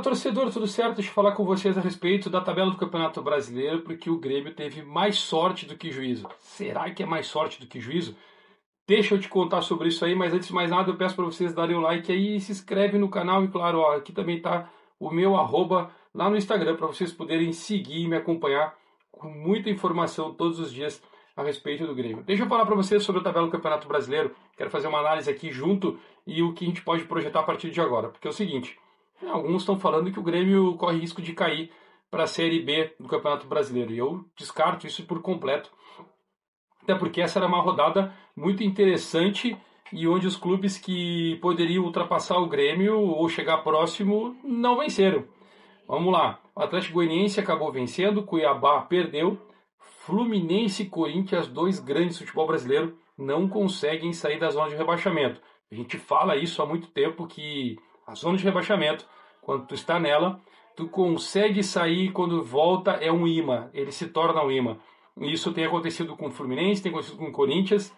torcedor, tudo certo? Deixa eu falar com vocês a respeito da tabela do Campeonato Brasileiro, porque o Grêmio teve mais sorte do que juízo. Será que é mais sorte do que juízo? Deixa eu te contar sobre isso aí, mas antes de mais nada eu peço para vocês darem um like aí e se inscreve no canal. E claro, ó, aqui também tá o meu arroba lá no Instagram para vocês poderem seguir e me acompanhar com muita informação todos os dias a respeito do Grêmio. Deixa eu falar para vocês sobre a tabela do Campeonato Brasileiro. Quero fazer uma análise aqui junto e o que a gente pode projetar a partir de agora. Porque é o seguinte, alguns estão falando que o Grêmio corre risco de cair para a Série B do Campeonato Brasileiro. E eu descarto isso por completo. Até porque essa era uma rodada muito interessante e onde os clubes que poderiam ultrapassar o Grêmio ou chegar próximo não venceram. Vamos lá. O Atlético Goianiense acabou vencendo, Cuiabá perdeu, Fluminense e Corinthians, dois grandes do futebol brasileiro, não conseguem sair da zona de rebaixamento. A gente fala isso há muito tempo, que a zona de rebaixamento, quando tu está nela, tu consegue sair, quando volta é um imã, ele se torna um imã. Isso tem acontecido com o Fluminense, tem acontecido com o Corinthians,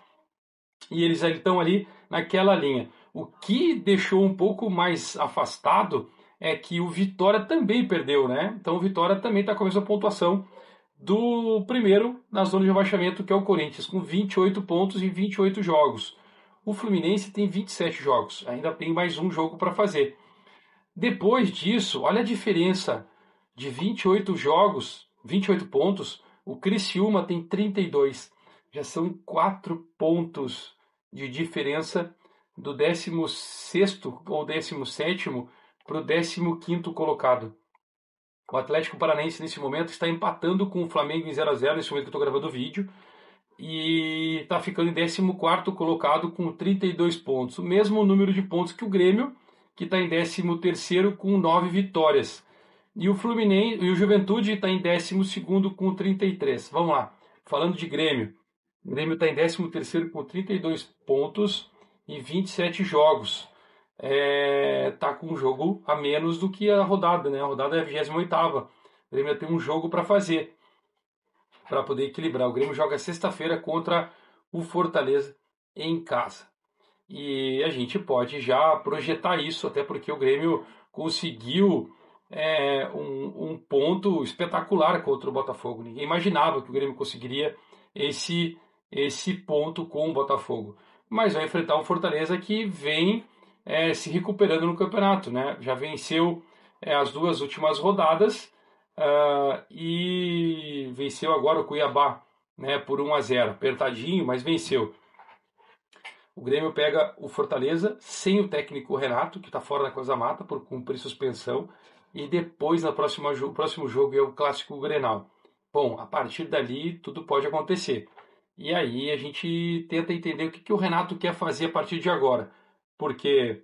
e eles estão ali naquela linha. O que deixou um pouco mais afastado é que o Vitória também perdeu, né? Então o Vitória também está com a mesma pontuação do primeiro na zona de rebaixamento, que é o Corinthians, com 28 pontos em 28 jogos. O Fluminense tem 27 jogos, ainda tem mais um jogo para fazer. Depois disso, olha a diferença de 28 jogos, 28 pontos, o Criciúma tem 32. Já são 4 pontos de diferença do 16º ou 17º para o 15º colocado. O Atlético Paranaense, nesse momento, está empatando com o Flamengo em 0-0, nesse momento que eu estou gravando o vídeo, e está ficando em 14º colocado com 32 pontos. O mesmo número de pontos que o Grêmio, que está em 13º com 9 vitórias. E o Fluminense e o Juventude está em 12º com 33. Vamos lá, falando de Grêmio. O Grêmio está em 13º com 32 pontos e 27 jogos. Tá com um jogo a menos do que a rodada, né? A rodada é a 28ª. O Grêmio tem um jogo para fazer, para poder equilibrar. O Grêmio joga sexta-feira contra o Fortaleza em casa. E a gente pode já projetar isso, até porque o Grêmio conseguiu um ponto espetacular contra o Botafogo. Ninguém imaginava que o Grêmio conseguiria esse ponto com o Botafogo. Mas vai enfrentar um Fortaleza que vem se recuperando no campeonato, né? Já venceu as duas últimas rodadas e venceu agora o Cuiabá, né, por 1-0. Apertadinho, mas venceu. O Grêmio pega o Fortaleza sem o técnico Renato, que está fora da Coisa Mata por cumprir suspensão. E depois, no próximo jogo, é o Clássico Grenal. Bom, a partir dali, tudo pode acontecer. E aí a gente tenta entender o que o Renato quer fazer a partir de agora. Porque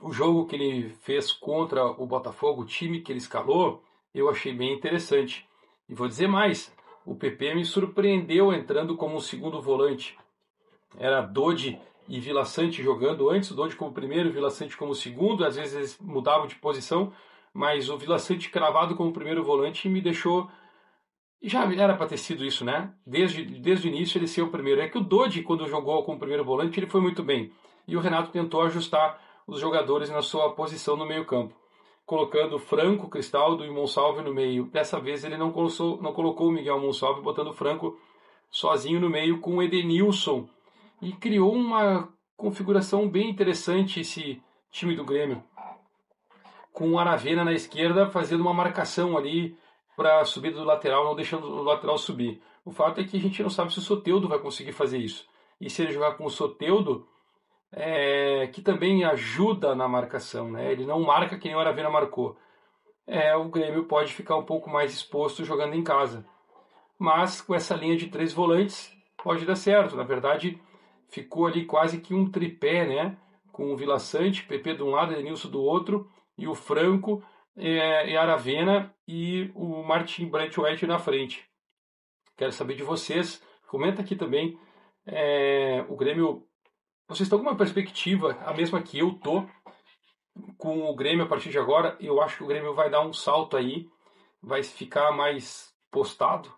o jogo que ele fez contra o Botafogo, o time que ele escalou, eu achei bem interessante. E vou dizer mais, o PP me surpreendeu entrando como um segundo volante. Era Dodi e Vila Sante jogando antes, o Dodi como primeiro, o Vila Sante como segundo, às vezes eles mudavam de posição, mas o Vila Sante cravado como primeiro volante me deixou... E já era para ter sido isso, né? Desde o início ele ser o primeiro. É que o Dodi, quando jogou como primeiro volante, ele foi muito bem. E o Renato tentou ajustar os jogadores na sua posição no meio-campo, colocando Franco, Cristaldo e Monsalve no meio. Dessa vez ele não colocou o Miguel Monsalve, botando o Franco sozinho no meio com o Edenilson. E criou uma configuração bem interessante esse time do Grêmio, com o Aravena na esquerda fazendo uma marcação ali para a subida do lateral, não deixando o lateral subir. O fato é que a gente não sabe se o Soteldo vai conseguir fazer isso. E se ele jogar com o Soteldo, que também ajuda na marcação, né? Ele não marca que nem o Aravena marcou. O Grêmio pode ficar um pouco mais exposto jogando em casa. Mas com essa linha de 3 volantes pode dar certo. Na verdade, ficou ali quase que um tripé, né? Com o Vila Sante, PP de um lado, Edenilson do outro, e o Franco, e Aravena e o Martin Braithwaite na frente. Quero saber de vocês. Comenta aqui também. O Grêmio... Vocês estão com uma perspectiva, a mesma que eu tô, com o Grêmio a partir de agora? Eu acho que o Grêmio vai dar um salto aí, vai ficar mais postado,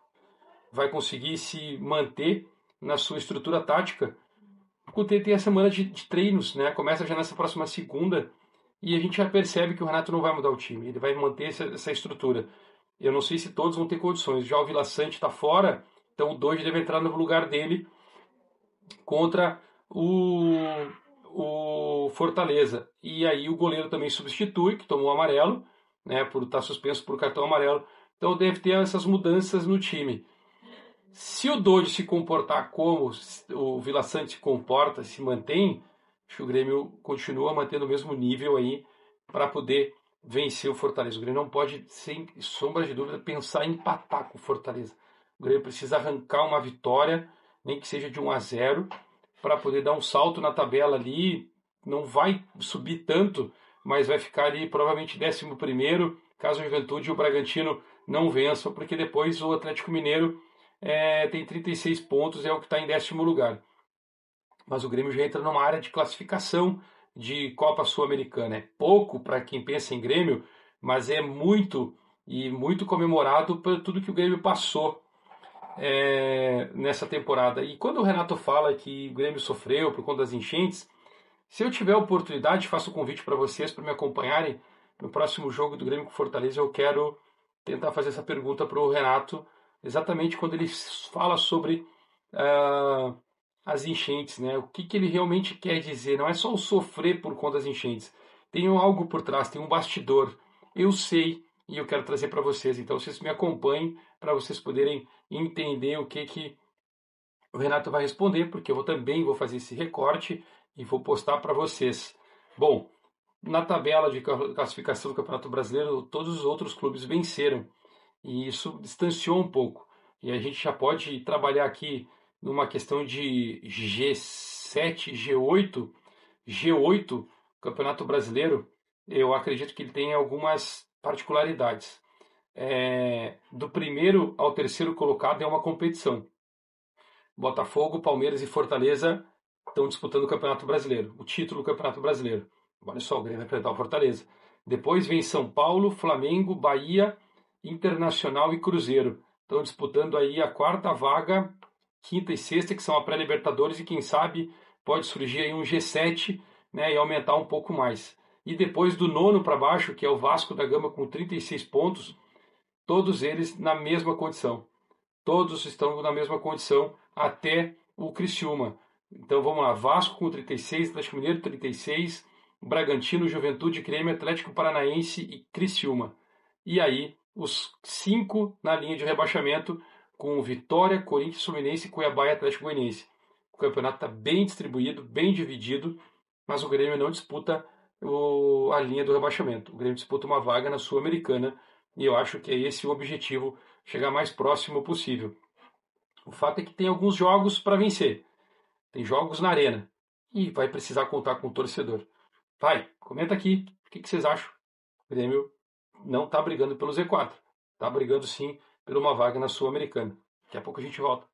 vai conseguir se manter na sua estrutura tática. Porque tem a semana de treinos, né? Começa já nessa próxima segunda e a gente já percebe que o Renato não vai mudar o time, ele vai manter essa estrutura. Eu não sei se todos vão ter condições. Já o Vila Sante está fora, então o Dodge deve entrar no lugar dele contra o Fortaleza. E aí o goleiro também substitui, que tomou amarelo, né, por estar suspenso por cartão amarelo. Então deve ter essas mudanças no time. Se o Dodge se comportar como o Vila Sante se comporta, se mantém, acho que o Grêmio continua mantendo o mesmo nível aí para poder vencer o Fortaleza. O Grêmio não pode, sem sombra de dúvida, pensar em empatar com o Fortaleza. O Grêmio precisa arrancar uma vitória, nem que seja de 1-0, para poder dar um salto na tabela ali. Não vai subir tanto, mas vai ficar ali provavelmente 11º, caso o Juventude e o Bragantino não vençam, porque depois o Atlético Mineiro tem 36 pontos, é o que está em 10º lugar. Mas o Grêmio já entra numa área de classificação de Copa Sul-Americana. É pouco para quem pensa em Grêmio, mas é muito e muito comemorado por tudo que o Grêmio passou nessa temporada. E quando o Renato fala que o Grêmio sofreu por conta das enchentes, se eu tiver oportunidade, faço o convite para vocês para me acompanharem no próximo jogo do Grêmio com Fortaleza. Eu quero tentar fazer essa pergunta para o Renato, exatamente quando ele fala sobre as enchentes, né? O que ele realmente quer dizer? Não é só o sofrer por conta das enchentes. Tem algo por trás, tem um bastidor. Eu sei e eu quero trazer para vocês. Então, vocês me acompanhem para vocês poderem entender o que o Renato vai responder, porque eu também vou fazer esse recorte e vou postar para vocês. Bom, na tabela de classificação do Campeonato Brasileiro, todos os outros clubes venceram e isso distanciou um pouco. E a gente já pode trabalhar aqui numa questão de G7, G8. G8, Campeonato Brasileiro, eu acredito que ele tem algumas particularidades. Do primeiro ao terceiro colocado é uma competição. Botafogo, Palmeiras e Fortaleza estão disputando o Campeonato Brasileiro, o título do Campeonato Brasileiro. Olha só, o Grêmio vai enfrentar o Fortaleza. Depois vem São Paulo, Flamengo, Bahia, Internacional e Cruzeiro. Estão disputando aí a quarta vaga, quinta e sexta, que são a pré-Libertadores, e quem sabe pode surgir aí um G7, né, e aumentar um pouco mais. E depois do nono para baixo, que é o Vasco da Gama com 36 pontos, todos eles na mesma condição. Todos estão na mesma condição até o Criciúma. Então vamos lá, Vasco com 36, Atlético Mineiro 36, Bragantino, Juventude, Grêmio, Atlético Paranaense e Criciúma. E aí os 5 na linha de rebaixamento com Vitória, Corinthians, Fluminense, Cuiabá e Atlético Goianiense. O campeonato está bem distribuído, bem dividido, mas o Grêmio não disputa a linha do rebaixamento. O Grêmio disputa uma vaga na Sul-Americana e eu acho que é esse o objetivo, chegar mais próximo possível. O fato é que tem alguns jogos para vencer. Tem jogos na arena. E vai precisar contar com o torcedor. Vai, comenta aqui o que vocês acham. O Grêmio não está brigando pelo Z4. Está brigando sim por uma vaga na Sul-Americana. Daqui a pouco a gente volta.